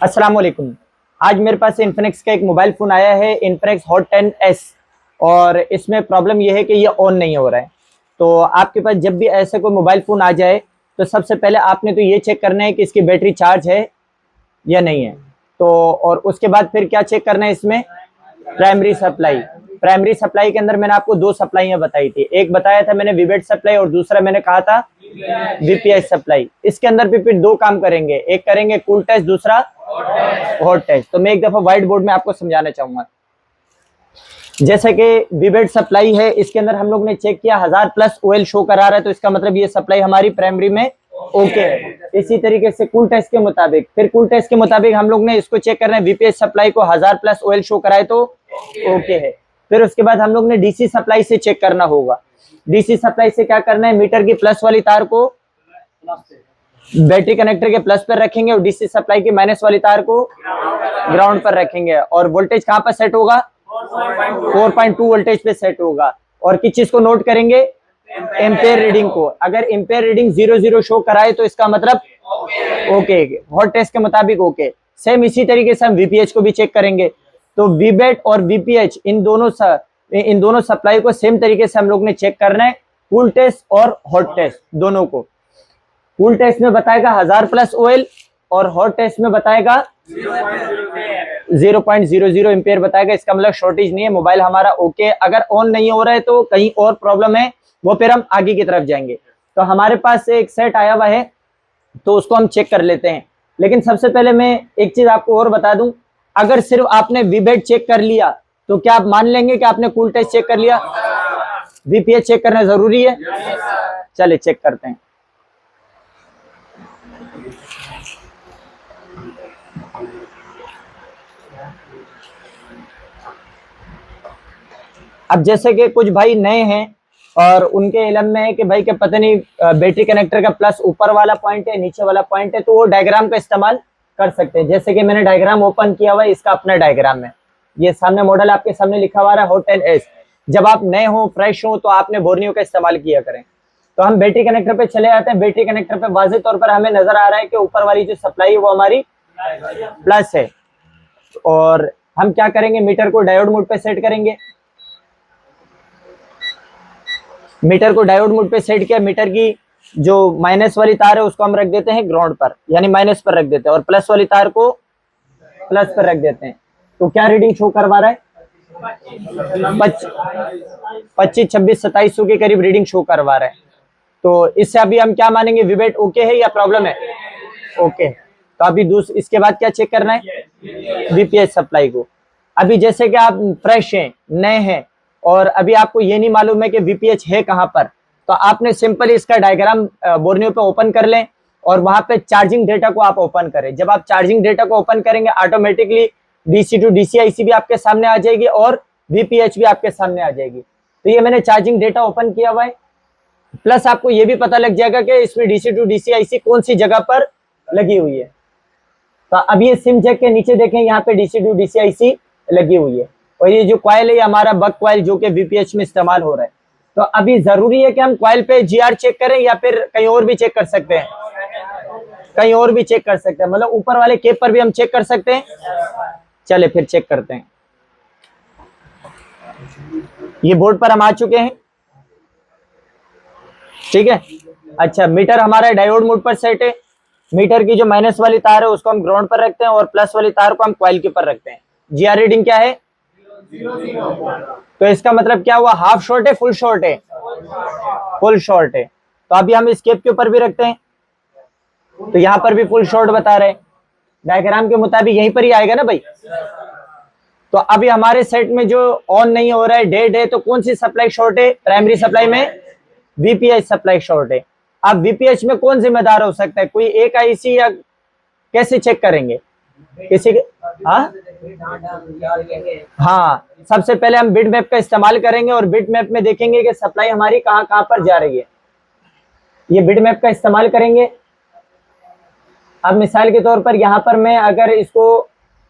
अस्सलाम वालेकुम। आज मेरे पास इन्फिनिक्स का एक मोबाइल फ़ोन आया है, इन्फिनिक्स हॉट 10s। और इसमें प्रॉब्लम ये है कि ये ऑन नहीं हो रहा है। तो आपके पास जब भी ऐसा कोई मोबाइल फ़ोन आ जाए तो सबसे पहले आपने तो ये चेक करना है कि इसकी बैटरी चार्ज है या नहीं है। तो और उसके बाद फिर क्या चेक करना है इसमें, प्राइमरी सप्लाई। प्राइमरी सप्लाई के अंदर मैंने आपको दो सप्लाइयाँ बताई थी, एक बताया था मैंने विवेट सप्लाई और दूसरा मैंने कहा था वीपीएस सप्लाई। इसके अंदर भी फिर दो काम करेंगे, एक करेंगे कूल टेस्ट, दूसरा हॉट टेस्ट। तो मैं एक दफा व्हाइट बोर्ड में आपको समझाना चाहूंगा। जैसे कि विवेट सप्लाई है, इसके अंदर हम लोग ने चेक किया 1000+ ऑयल शो करा रहा है, तो इसका मतलब ये सप्लाई हमारी प्राइमरी में ओके है। इसी तरीके से कूल टेस्ट के मुताबिक, फिर कूल टेस्ट के मुताबिक हम लोग ने इसको चेक करना है, वीपीएस सप्लाई को 1000+ ऑयल शो कराए तो ओके है। फिर उसके बाद हम लोग ने डीसी सप्लाई से चेक करना होगा। डीसी सप्लाई से क्या करना है, मीटर की प्लस वाली तार को बैटरी कनेक्टर के प्लस पर रखेंगे और डीसी सप्लाई की माइनस वाली तार को ग्राउंड पर रखेंगे। और वोल्टेज कहां पर सेट होगा, 4.2 वोल्टेज पे सेट होगा। और किस चीज को नोट करेंगे, एम्पेयर रीडिंग को। अगर एम्पेयर रीडिंग 00 शो कराए तो इसका मतलब ओके, हॉट टेस्ट के मुताबिक ओके। सेम इसी तरीके से हम वीपीएच को भी चेक करेंगे। तो वीबेट और वीपीएच इन दोनों सप्लाई को सेम तरीके से हम लोग ने चेक करना है, कूल टेस्ट और हॉट टेस्ट दोनों को। कूल टेस्ट में बताएगा 1000+ ऑयल और हॉट टेस्ट में बताएगा 0.00 एम्पेयर बताएगा। इसका मतलब शॉर्टेज नहीं है, मोबाइल हमारा ओके। अगर ऑन नहीं हो रहा है तो कहीं और प्रॉब्लम है, वो फिर हम आगे की तरफ जाएंगे। तो हमारे पास एक सेट आया हुआ है, तो उसको हम चेक कर लेते हैं। लेकिन सबसे पहले मैं एक चीज आपको और बता दूं, अगर सिर्फ आपने वीबेट चेक कर लिया तो क्या आप मान लेंगे कि आपने कूल टेस्ट चेक कर लिया? वीपीएच चेक करना जरूरी है। चलिए चेक करते हैं। अब जैसे कि कुछ भाई नए हैं और उनके इलम में है कि भाई के पता नहीं बैटरी कनेक्टर का प्लस ऊपर वाला पॉइंट है नीचे वाला पॉइंट है, तो वो डायग्राम का इस्तेमाल कर सकते हैं। जैसे कि मैंने डायग्राम ओपन किया हुआ है, इसका अपना डायग्राम है। ये सामने मॉडल आपके सामने लिखा हुआ है हॉट 10s। जब आप नए हो, फ्रेश हो, तो आपने बोर्नियो का इस्तेमाल किया करें। तो हम बैटरी कनेक्टर पे चले जाते हैं। बैटरी कनेक्टर पे वाज़ेह तौर पर हमें नजर आ रहा है कि ऊपर वाली जो सप्लाई है वो हमारी प्लस है। और हम क्या करेंगे, मीटर को डायोड मोड पे सेट करेंगे। मीटर को डायोड मोड पे सेट किया। मीटर की जो माइनस वाली तार है उसको हम रख देते हैं ग्राउंड पर, यानी माइनस पर रख देते हैं, और प्लस वाली तार को प्लस पर रख देते हैं। तो क्या रीडिंग शो करवा रहा है, 25, 26, 2700 के करीब रीडिंग शो करवा रहा है। तो इससे अभी हम क्या मानेंगे, विवेट ओके है या प्रॉब्लम है? ओके। तो अभी इसके बाद क्या चेक करना है, वीपीएच सप्लाई को। अभी जैसे कि आप फ्रेश हैं, नए हैं, और अभी आपको ये नहीं मालूम है कि वीपीएच है कहां पर, तो आपने सिंपली इसका डायग्राम बोर्नियो पे ओपन कर लें और वहां पे चार्जिंग डेटा को आप ओपन करें। जब आप चार्जिंग डेटा को ओपन करेंगे, automatically DC to DC IC भी आपके सामने आ जाएगी और वीपीएच भी आपके सामने आ जाएगी। तो ये मैंने चार्जिंग डेटा ओपन किया हुआ है। प्लस आपको ये भी पता लग जाएगा कि इसमें डीसी टू डीसी आईसी कौन सी जगह पर लगी हुई है। तो अब ये सिम जैक के नीचे देखें, यहाँ पे डीसी टू डीसी आईसी लगी हुई है। और ये जो कॉइल है हमारा बक कॉइल, जो कि वीपीएच में इस्तेमाल हो रहा है। तो अभी जरूरी है कि हम कॉइल पे जीआर चेक करें या फिर कहीं और भी चेक कर सकते हैं? कहीं और भी चेक कर सकते हैं, मतलब ऊपर वाले केप पर भी हम चेक कर सकते हैं। चले फिर चेक करते हैं। ये बोर्ड पर हम आ चुके हैं, ठीक है। अच्छा, मीटर हमारा डायोड मोड पर सेट है। मीटर की जो माइनस वाली तार है उसको हम ग्राउंड पर रखते हैं और प्लस वाली तार को हम कॉइल के ऊपर रखते हैं। जीआर रीडिंग क्या है, तो इसका मतलब क्या हुआ, हाफ शॉर्ट है, फुल शॉर्ट है? फुल शॉर्ट है। तो अभी हम इस केप के ऊपर भी रखते हैं, तो यहां पर भी फुल शॉर्ट बता रहे हैं। डायग्राम के मुताबिक यहीं पर ही आएगा ना भाई। तो अभी हमारे सेट में जो ऑन नहीं हो रहा है, डेड है, तो कौन सी सप्लाई शॉर्ट है? प्राइमरी सप्लाई में वीपीएच सप्लाई शॉर्ट है। अब वीपीएच में कौन जिम्मेदार हो सकता है, कोई एक आईसी, या कैसे चेक करेंगे किसी के? हाँ, सबसे पहले हम बिट मैप का इस्तेमाल करेंगे और बिट मैप में देखेंगे कि सप्लाई हमारी कहां कहां पर जा रही है। ये बिट मैप का इस्तेमाल करेंगे। अब मिसाल के तौर पर यहां पर मैं अगर इसको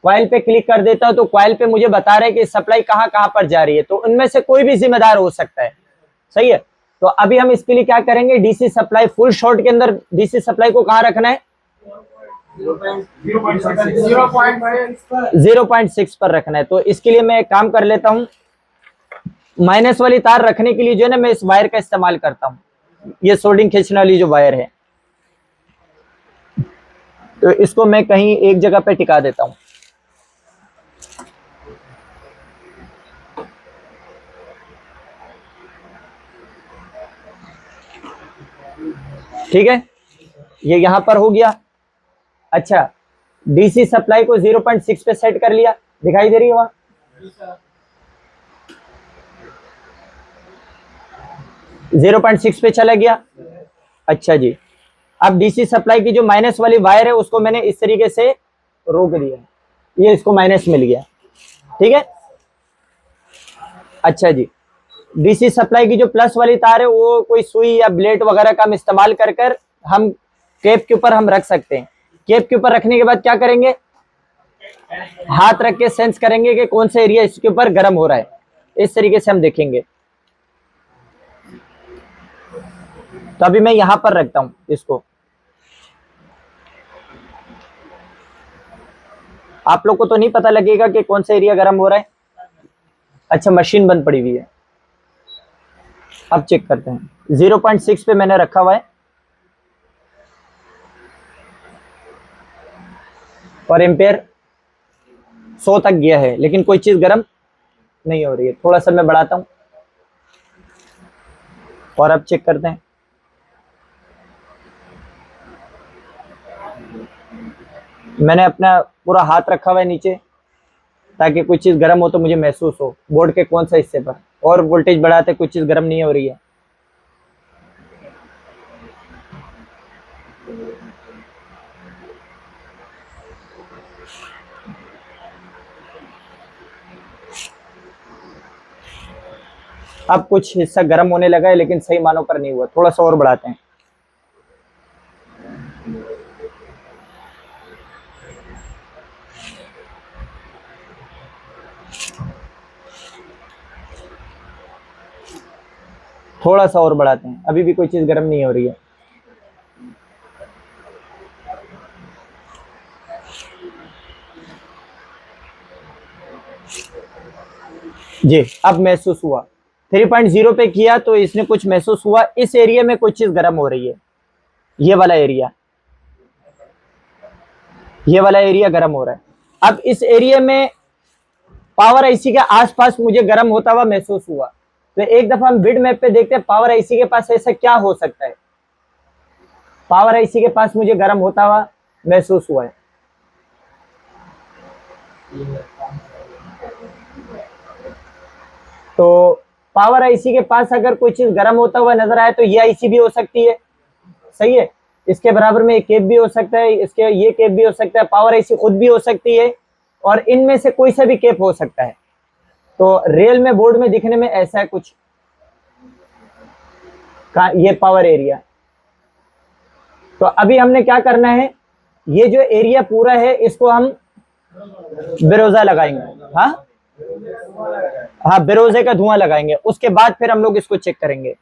कॉइल पे क्लिक कर देता हूं तो कॉइल पे मुझे बता रहा है कि सप्लाई कहां कहां पर जा रही है। तो उनमें से कोई भी जिम्मेदार हो सकता है, सही है। तो अभी हम इसके लिए क्या करेंगे, डीसी सप्लाई फुल शॉर्ट के अंदर डीसी सप्लाई को कहां रखना है, 0.6 पर रखना है। तो इसके लिए मैं एक काम कर लेता हूं, माइनस वाली तार रखने के लिए जो है ना मैं इस वायर का इस्तेमाल करता हूं, ये सोल्डिंग खींचने वाली जो वायर है। तो इसको मैं कहीं एक जगह पे टिका देता हूं। ठीक है, ये यहां पर हो गया। अच्छा, डीसी सप्लाई को 0.6 पे सेट कर लिया, दिखाई दे रही है वहां? 0.6 पे चला गया। अच्छा जी, अब डीसी सप्लाई की जो माइनस वाली वायर है उसको मैंने इस तरीके से रोक दिया, ये इसको माइनस मिल गया। ठीक है, अच्छा जी, डीसी सप्लाई की जो प्लस वाली तार है वो कोई सुई या ब्लेड वगैरह का हम इस्तेमाल कर कर हम केप के ऊपर हम रख सकते हैं। केप के ऊपर रखने के बाद क्या करेंगे, हाथ रख के सेंस करेंगे कि कौन सा एरिया इसके ऊपर गर्म हो रहा है, इस तरीके से हम देखेंगे। तो अभी मैं यहां पर रखता हूं इसको, आप लोग को तो नहीं पता लगेगा कि कौन सा एरिया गर्म हो रहा है। अच्छा, मशीन बंद पड़ी हुई है, अब चेक करते हैं। 0.6 पे मैंने रखा हुआ है और एम्पेयर 100 तक गया है, लेकिन कोई चीज गर्म नहीं हो रही है। थोड़ा सा मैं बढ़ाता हूं और अब चेक करते हैं। मैंने अपना पूरा हाथ रखा हुआ है नीचे ताकि कोई चीज गर्म हो तो मुझे महसूस हो बोर्ड के कौन सा हिस्से पर, और वोल्टेज बढ़ाते कुछ चीज गर्म नहीं हो रही है। अब कुछ हिस्सा गर्म होने लगा है लेकिन सही मानों पर नहीं हुआ, थोड़ा सा और बढ़ाते हैं। थोड़ा सा और बढ़ाते हैं, अभी भी कोई चीज गर्म नहीं हो रही है। जी, अब महसूस हुआ। 3.0 पे किया तो इसने कुछ महसूस हुआ, इस एरिया में कुछ चीज गर्म हो रही है। ये वाला एरिया, ये वाला एरिया गर्म हो रहा है। अब इस एरिया में पावर आईसी के आसपास मुझे गर्म होता हुआ महसूस हुआ। तो एक दफा हम बिड मैप पे देखते हैं पावर आईसी के पास ऐसा क्या हो सकता है। पावर आईसी के पास मुझे गर्म होता हुआ महसूस हुआ है। तो पावर आईसी के पास अगर कोई चीज गर्म होता हुआ नजर आए तो ये आईसी भी हो सकती है, सही है। इसके बराबर में एक केप भी हो सकता है, इसके ये केप भी हो सकता है, पावर आईसी खुद भी हो सकती है, और इनमें से कोई सा भी केप हो सकता है। तो रियल में बोर्ड में दिखने में ऐसा है कुछ, ये पावर एरिया। तो अभी हमने क्या करना है, ये जो एरिया पूरा है इसको हम बेरोजा लगाएंगे। हाँ हाँ, बेरोजे का धुआं लगाएंगे, उसके बाद फिर हम लोग इसको चेक करेंगे।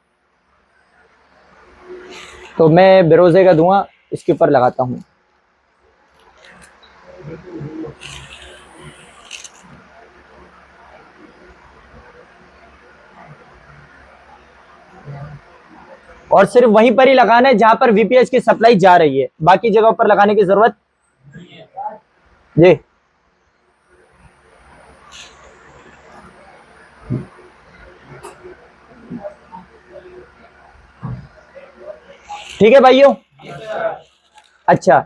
तो मैं बेरोजे का धुआं इसके ऊपर लगाता हूं। और सिर्फ वहीं पर ही लगाना है जहां पर वीपीएस की सप्लाई जा रही है, बाकी जगहों पर लगाने की जरूरत जी। ठीक है भाइयों। अच्छा,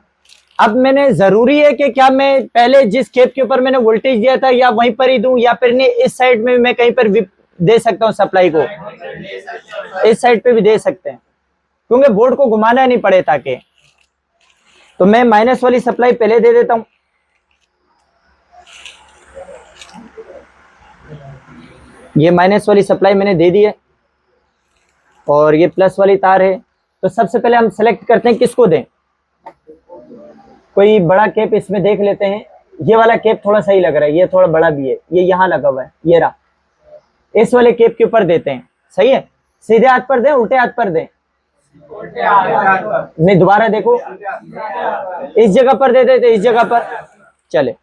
अब मैंने जरूरी है कि क्या मैं पहले जिस केप के ऊपर मैंने वोल्टेज दिया था या वहीं पर ही दूं, या फिर नहीं इस साइड में मैं कहीं पर दे सकता हूं सप्लाई को? इस साइड पे भी दे सकते हैं क्योंकि बोर्ड को घुमाना नहीं पड़े ताकि। तो मैं माइनस वाली सप्लाई पहले दे देता हूं। ये माइनस वाली सप्लाई मैंने दे दी है और ये प्लस वाली तार है। तो सबसे पहले हम सेलेक्ट करते हैं किसको दें। कोई बड़ा केप इसमें देख लेते हैं। ये वाला केप थोड़ा सही लग रहा है, ये थोड़ा बड़ा भी है, ये यहाँ लगा हुआ है, ये रहा। इस वाले केप के ऊपर देते हैं, सही है। सीधे हाथ पर दें, उल्टे हाथ पर दें? नहीं, दोबारा देखो, इस जगह पर दे देते, इस जगह पर चले।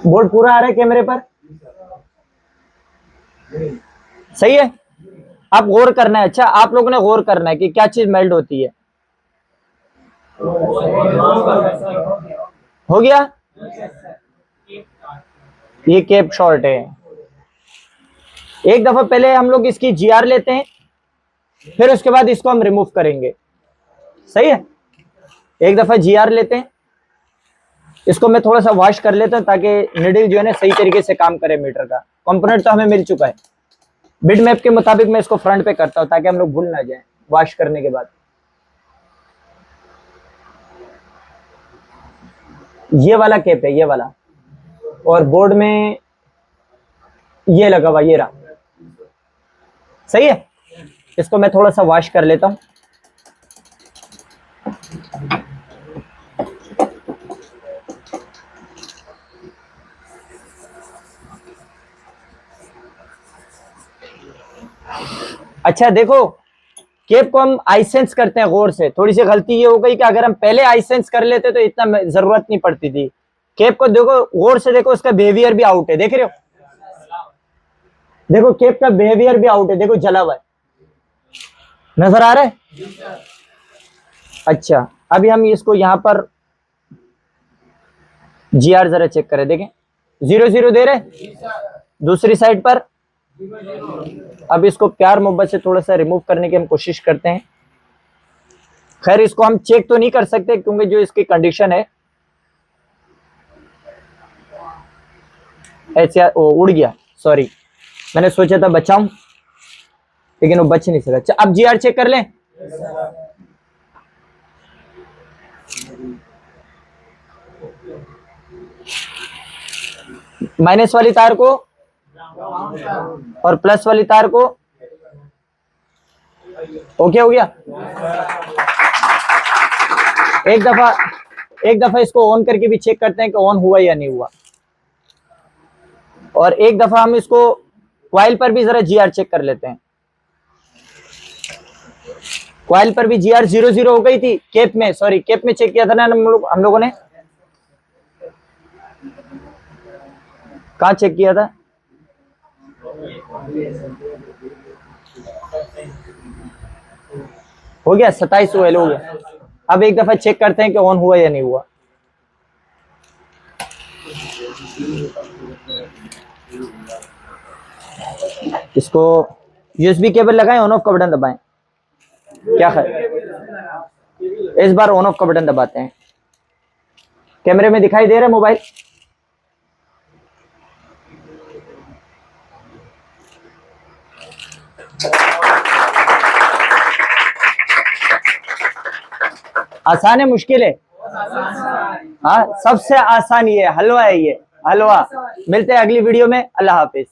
बोर्ड पूरा आ रहा है कैमरे पर, सही है। आप गौर करना है, अच्छा आप लोगों ने गौर करना है कि क्या चीज मेल्ट होती है। हो गया, ये कैप शॉर्ट है। एक दफा पहले हम लोग इसकी जीआर लेते हैं, फिर उसके बाद इसको हम रिमूव करेंगे, सही है। एक दफा जीआर लेते हैं, इसको मैं थोड़ा सा वॉश कर लेता हूं ताकि निडल जो है ना सही तरीके से काम करे। मीटर का कंपोनेंट तो हमें मिल चुका है, बिट मैप के मुताबिक मैं इसको फ्रंट पे करता हूं ताकि हम लोग भूल ना जाए वॉश करने के बाद। ये वाला कैप है, ये वाला, और बोर्ड में ये लगा हुआ, ये रहा, सही है। इसको मैं थोड़ा सा वॉश कर लेता हूं। अच्छा देखो, केप को हम आई सेंस करते हैं गौर से। थोड़ी सी गलती ये हो गई कि अगर हम पहले आई सेंस कर लेते तो इतना जरूरत नहीं पड़ती थी। केप को देखो गौर से, देखो उसका बिहेवियर भी आउट है, देख रहे हो, देखो केप का बिहेवियर भी आउट है, देखो जला हुआ है, नजर आ रहा है। अच्छा अभी हम इसको यहां पर जीआर जरा चेक करें, देखें 0-0 दे रहे। दूसरी साइड पर अब इसको प्यार मोहब्बत से थोड़ा सा रिमूव करने की हम कोशिश करते हैं। खैर इसको हम चेक तो नहीं कर सकते क्योंकि जो इसकी कंडीशन है ऐसे, उड़ गया, सॉरी, मैंने सोचा था बचाऊं लेकिन वो बच नहीं सका। अब जीआर चेक कर लें। माइनस वाली तार को और प्लस वाली तार को ओके हो गया। एक दफा इसको ऑन करके भी चेक करते हैं कि ऑन हुआ या नहीं हुआ, और एक दफा हम इसको कॉइल पर भी जरा जीआर चेक कर लेते हैं। कॉइल पर भी जीआर 0-0 हो गई थी। केप में, सॉरी केप में चेक किया था ना हम लोगों ने, कहां चेक किया था, हो गया 27 OL हो गया। अब एक दफा चेक करते हैं कि ऑन हुआ या नहीं हुआ। इसको यूएसबी केबल लगाएं, ऑन ऑफ का बटन दबाएं, क्या ख्याल। इस बार ऑन ऑफ का बटन दबाते हैं। कैमरे में दिखाई दे रहा है मोबाइल, आसान है मुश्किल है? हाँ सबसे आसान ये है, हलवा है ये, हलवा। मिलते हैं अगली वीडियो में, अल्लाह हाफिज।